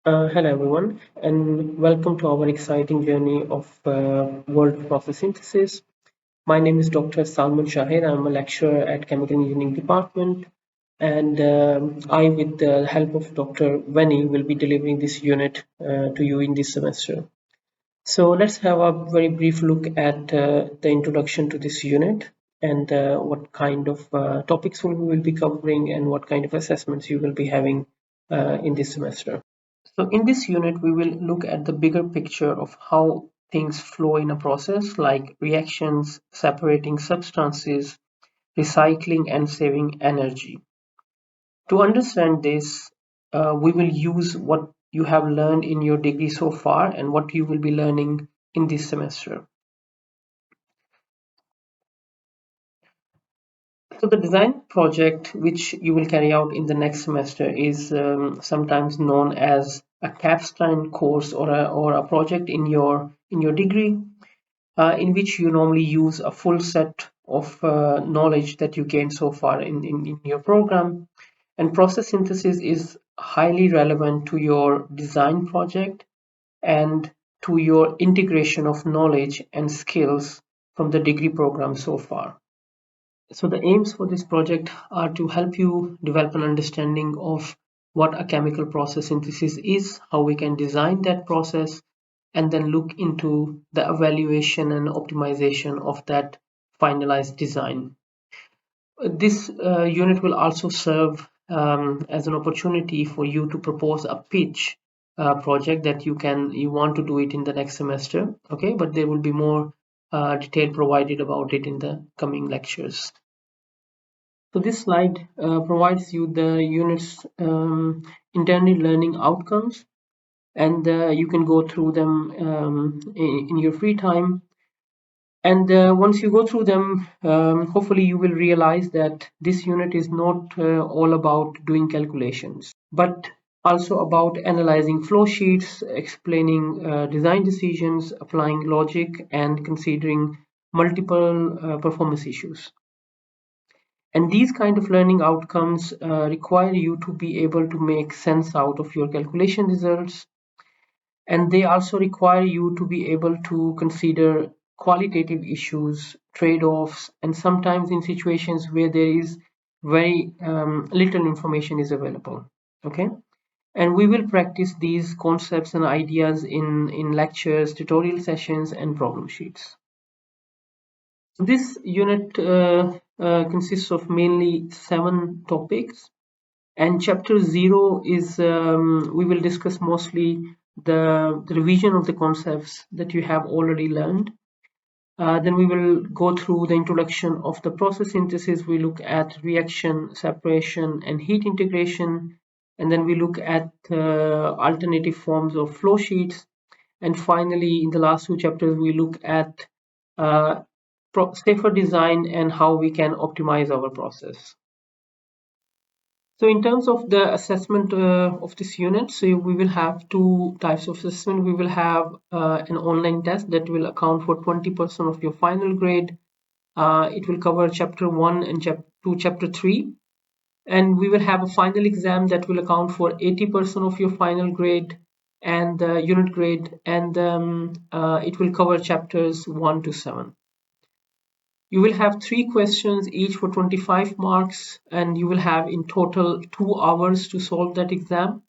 Hello everyone, and welcome to our exciting journey of world process synthesis. My name is Dr. Salman Shahid. I'm a lecturer at Chemical Engineering Department, and I, with the help of Dr. Veni, will be delivering this unit to you in this semester. So let's have a very brief look at the introduction to this unit and what kind of topics we will be covering and what kind of assessments you will be having in this semester. So in this unit, we will look at the bigger picture of how things flow in a process like reactions, separating substances, recycling, and saving energy. To understand this, we will use what you have learned in your degree so far and what you will be learning in this semester. So the design project which you will carry out in the next semester is sometimes known as a capstone course or a project in your degree in which you normally use a full set of knowledge that you gained so far in your program. And process synthesis is highly relevant to your design project and to your integration of knowledge and skills from the degree program so far. So the aims for this project are to help you develop an understanding of what a chemical process synthesis is, how we can design that process, and then look into the evaluation and optimization of that finalized design. This unit will also serve as an opportunity for you to propose a pitch project that you want to do it in the next semester. Okay, but there will be more detail provided about it in the coming lectures. So this slide provides you the unit's intended learning outcomes, and you can go through them in your free time. And once you go through them, hopefully you will realize that this unit is not all about doing calculations, but also about analyzing flow sheets, explaining design decisions, applying logic, and considering multiple performance issues. And these kind of learning outcomes require you to be able to make sense out of your calculation results, and they also require you to be able to consider qualitative issues, trade-offs, and sometimes in situations where there is very little information is available. Okay, and we will practice these concepts and ideas in lectures, tutorial sessions, and problem sheets. This unit consists of mainly 7 topics, and chapter 0 is we will discuss mostly the revision of the concepts that you have already learned. Then we will go through the introduction of the process synthesis. We look at reaction, separation, and heat integration, and then we look at alternative forms of flow sheets. And finally, in the last 2 chapters, we look at uh, safer design and how we can optimize our process. So in terms of the assessment of this unit, so we will have 2 types of assessment. We will have an online test that will account for 20% of your final grade. It will cover chapter 1 and chapter 3. And we will have a final exam that will account for 80% of your final grade and unit grade, and it will cover chapters 1 to 7. You will have 3 questions, each for 25 marks, and you will have in total 2 hours to solve that exam.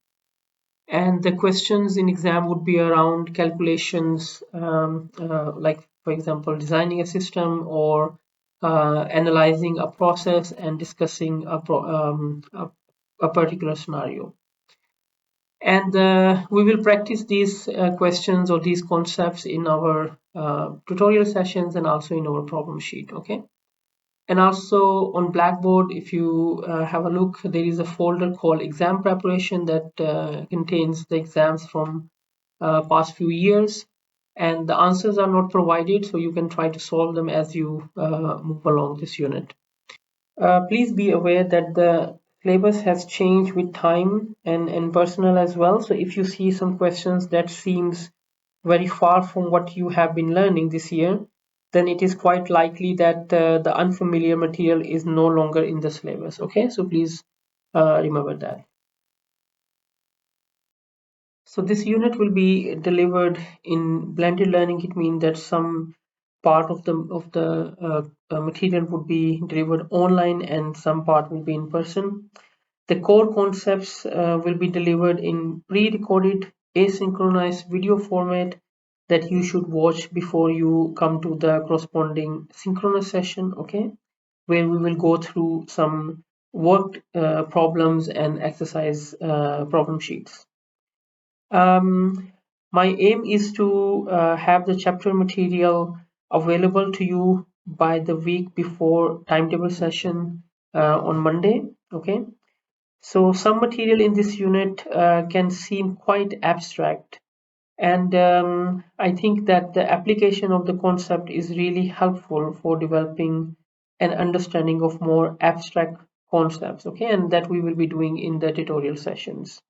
And the questions in exam would be around calculations, like, for example, designing a system or analyzing a process and discussing a particular scenario. And we will practice these questions or these concepts in our tutorial sessions and also in our problem sheet. Okay. And also on Blackboard, if you have a look, there is a folder called exam preparation that contains the exams from past few years, and the answers are not provided, so you can try to solve them as you move along this unit. Please be aware that the syllabus has changed with time and personnel as well. So if you see some questions that seems very far from what you have been learning this year, then it is quite likely that the unfamiliar material is no longer in the syllabus. Okay, so please remember that. So this unit will be delivered in blended learning. It means that some part of the material would be delivered online and some part will be in person. The core concepts will be delivered in pre-recorded asynchronous video format that you should watch before you come to the corresponding synchronous session, okay, where we will go through some worked problems and exercise problem sheets. My aim is to have the chapter material available to you by the week before timetable session on Monday. Okay, so some material in this unit can seem quite abstract, and I think that the application of the concept is really helpful for developing an understanding of more abstract concepts. Okay, and that we will be doing in the tutorial sessions.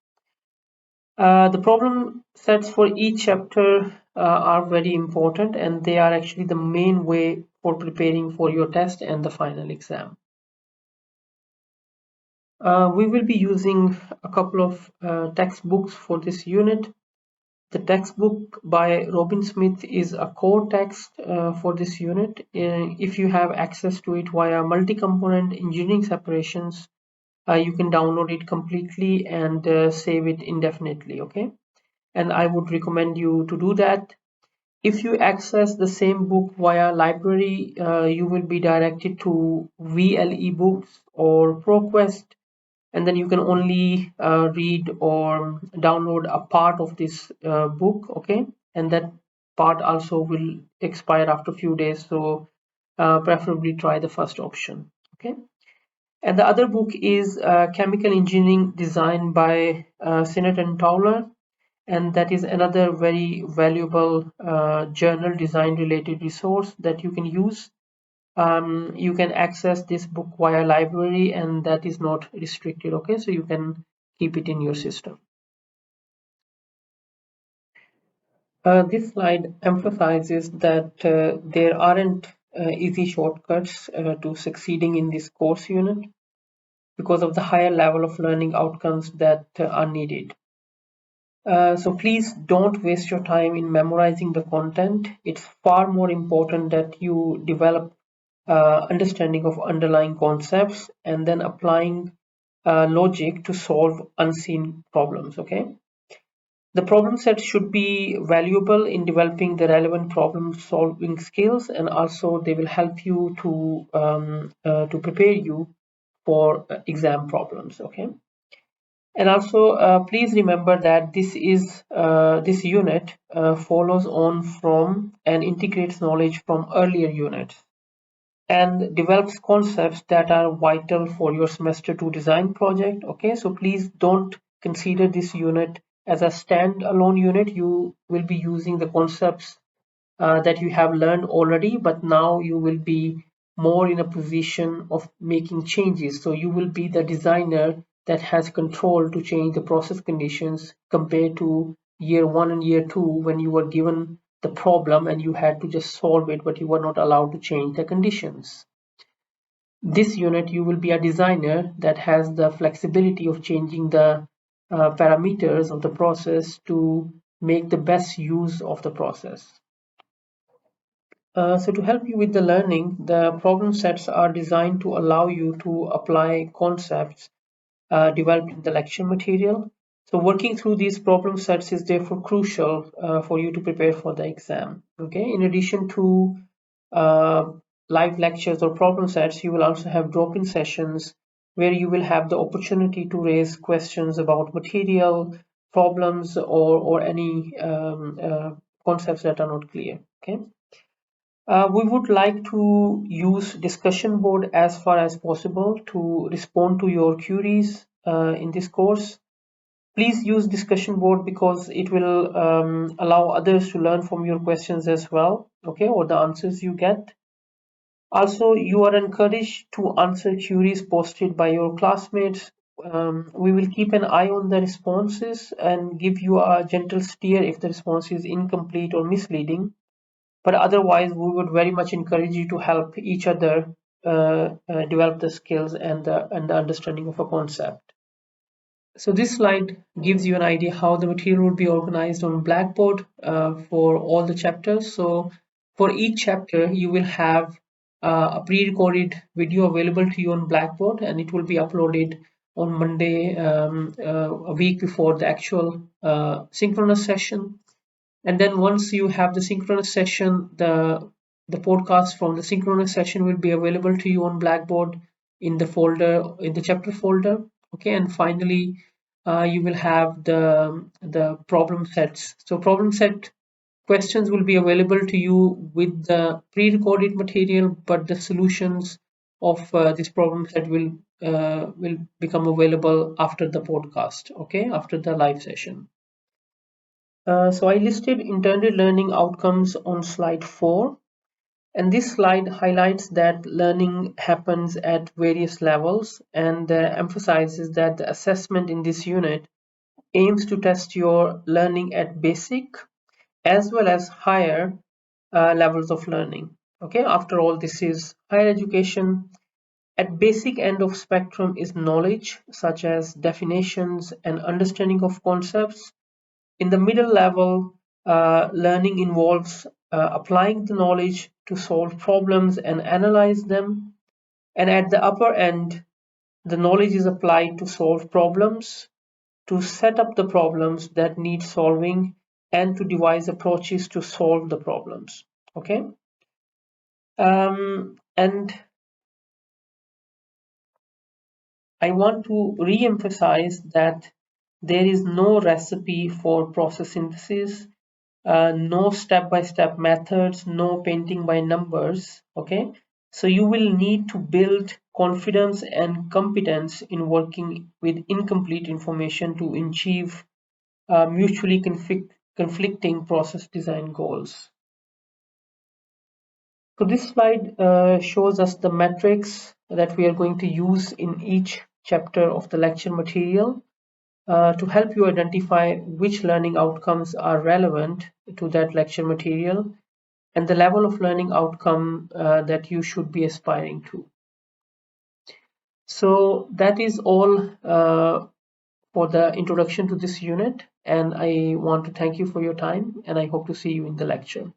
The problem sets for each chapter are very important, and they are actually the main way for preparing for your test and the final exam. We will be using a couple of textbooks for this unit. The textbook by Robin Smith is a core text for this unit. If you have access to it via multi-component engineering separations, you can download it completely and save it indefinitely, okay? And I would recommend you to do that. If you access the same book via library, you will be directed to VLE Books or ProQuest, and then you can only read or download a part of this book, okay? And that part also will expire after a few days, so preferably try the first option, okay? And the other book is Chemical Engineering Design by Sinnott and Towler, and that is another very valuable journal design related resource that you can use. You can access this book via library, and that is not restricted, okay, so you can keep it in your system. This slide emphasizes that there aren't easy shortcuts to succeeding in this course unit because of the higher level of learning outcomes that are needed. So please don't waste your time in memorizing the content. It's far more important that you develop understanding of underlying concepts and then applying logic to solve unseen problems, okay? The problem set should be valuable in developing the relevant problem solving skills, and also they will help you to prepare you for exam problems, okay? And also, please remember that this unit follows on from and integrates knowledge from earlier units and develops concepts that are vital for your semester 2 design project. Okay, so please don't consider this unit as a standalone unit. You will be using the concepts that you have learned already, but now you will be more in a position of making changes. So you will be the designer that has control to change the process conditions compared to year 1 and year 2 when you were given the problem and you had to just solve it, but you were not allowed to change the conditions. This unit, you will be a designer that has the flexibility of changing the parameters of the process to make the best use of the process. So to help you with the learning, the problem sets are designed to allow you to apply concepts developed in the lecture material. So working through these problem sets is therefore crucial for you to prepare for the exam. Okay. In addition to uh, live lectures or problem sets, you will also have drop-in sessions where you will have the opportunity to raise questions about material, problems, or any concepts that are not clear. Okay. We would like to use discussion board as far as possible to respond to your queries in this course. Please use discussion board because it will allow others to learn from your questions as well, okay, or the answers you get. Also, you are encouraged to answer queries posted by your classmates. We will keep an eye on the responses and give you a gentle steer if the response is incomplete or misleading. But otherwise, we would very much encourage you to help each other develop the skills and the understanding of a concept. So this slide gives you an idea how the material will be organized on Blackboard for all the chapters. So for each chapter, you will have a pre-recorded video available to you on Blackboard, and it will be uploaded on Monday, a week before the actual synchronous session. And then once you have the synchronous session, the podcast from the synchronous session will be available to you on Blackboard in the folder, in the chapter folder. Okay, and finally you will have the problem sets. So problem set questions will be available to you with the pre-recorded material, but the solutions of this problem set will become available after the podcast, okay, after the live session. So I listed intended learning outcomes on slide 4, and this slide highlights that learning happens at various levels and emphasizes that the assessment in this unit aims to test your learning at basic as well as higher levels of learning. Okay, after all, this is higher education. At basic end of spectrum is knowledge, such as definitions and understanding of concepts. In the middle level, learning involves applying the knowledge to solve problems and analyze them. And at the upper end, the knowledge is applied to solve problems, to set up the problems that need solving, and to devise approaches to solve the problems. Okay. And I want to re-emphasize that there is no recipe for process synthesis, no step-by-step methods, no painting by numbers. Okay, so you will need to build confidence and competence in working with incomplete information to achieve mutually conflicting process design goals. So this slide shows us the metrics that we are going to use in each chapter of the lecture material to help you identify which learning outcomes are relevant to that lecture material and the level of learning outcome that you should be aspiring to. So that is all for the introduction to this unit, and I want to thank you for your time, and I hope to see you in the lecture.